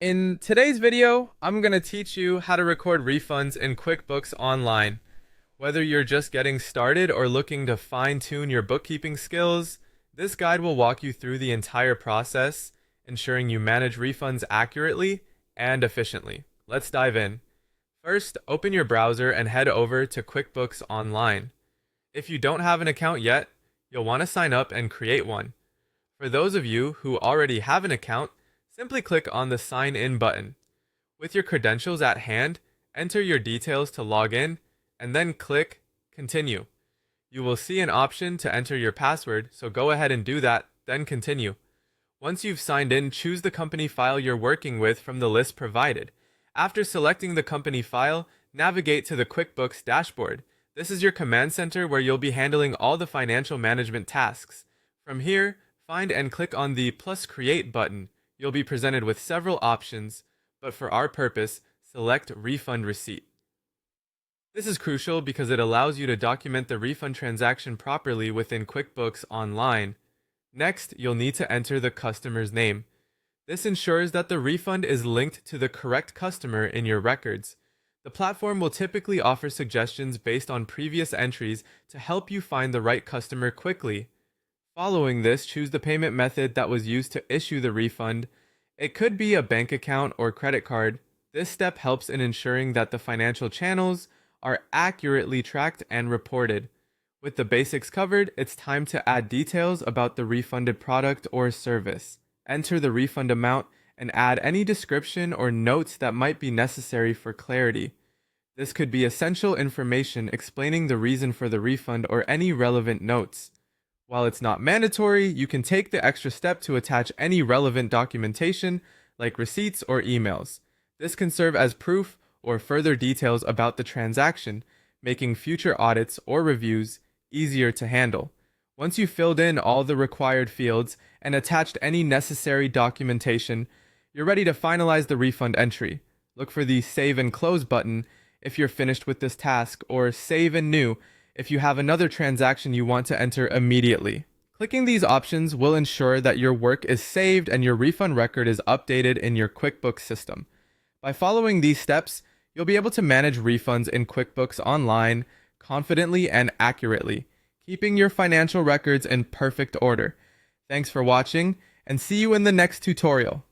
In today's video, I'm going to teach you how to record refunds in QuickBooks Online. Whether you're just getting started or looking to fine-tune your bookkeeping skills, this guide will walk you through the entire process, ensuring you manage refunds accurately and efficiently. Let's dive in. First, open your browser and head over to QuickBooks Online. If you don't have an account yet, you'll want to sign up and create one. For those of you who already have an account, simply click on the Sign In button. With your credentials at hand, enter your details to log in, and then click Continue. You will see an option to enter your password, so go ahead and do that, then continue. Once you've signed in, choose the company file you're working with from the list provided. After selecting the company file, navigate to the QuickBooks dashboard. This is your command center where you'll be handling all the financial management tasks. From here, find and click on the Plus Create button. You'll be presented with several options, but for our purpose, select Refund Receipt. This is crucial because it allows you to document the refund transaction properly within QuickBooks Online. Next, you'll need to enter the customer's name. This ensures that the refund is linked to the correct customer in your records. The platform will typically offer suggestions based on previous entries to help you find the right customer quickly. Following this, choose the payment method that was used to issue the refund. It could be a bank account or credit card. This step helps in ensuring that the financial channels are accurately tracked and reported. With the basics covered, it's time to add details about the refunded product or service. Enter the refund amount and add any description or notes that might be necessary for clarity. This could be essential information explaining the reason for the refund or any relevant notes. While it's not mandatory, you can take the extra step to attach any relevant documentation like receipts or emails. This can serve as proof or further details about the transaction, making future audits or reviews easier to handle. Once you've filled in all the required fields and attached any necessary documentation, you're ready to finalize the refund entry. Look for the Save and Close button if you're finished with this task, or Save and New if you have another transaction you want to enter immediately. Clicking these options will ensure that your work is saved and your refund record is updated in your QuickBooks system. By following these steps, you'll be able to manage refunds in QuickBooks Online confidently and accurately, keeping your financial records in perfect order. Thanks for watching, and see you in the next tutorial.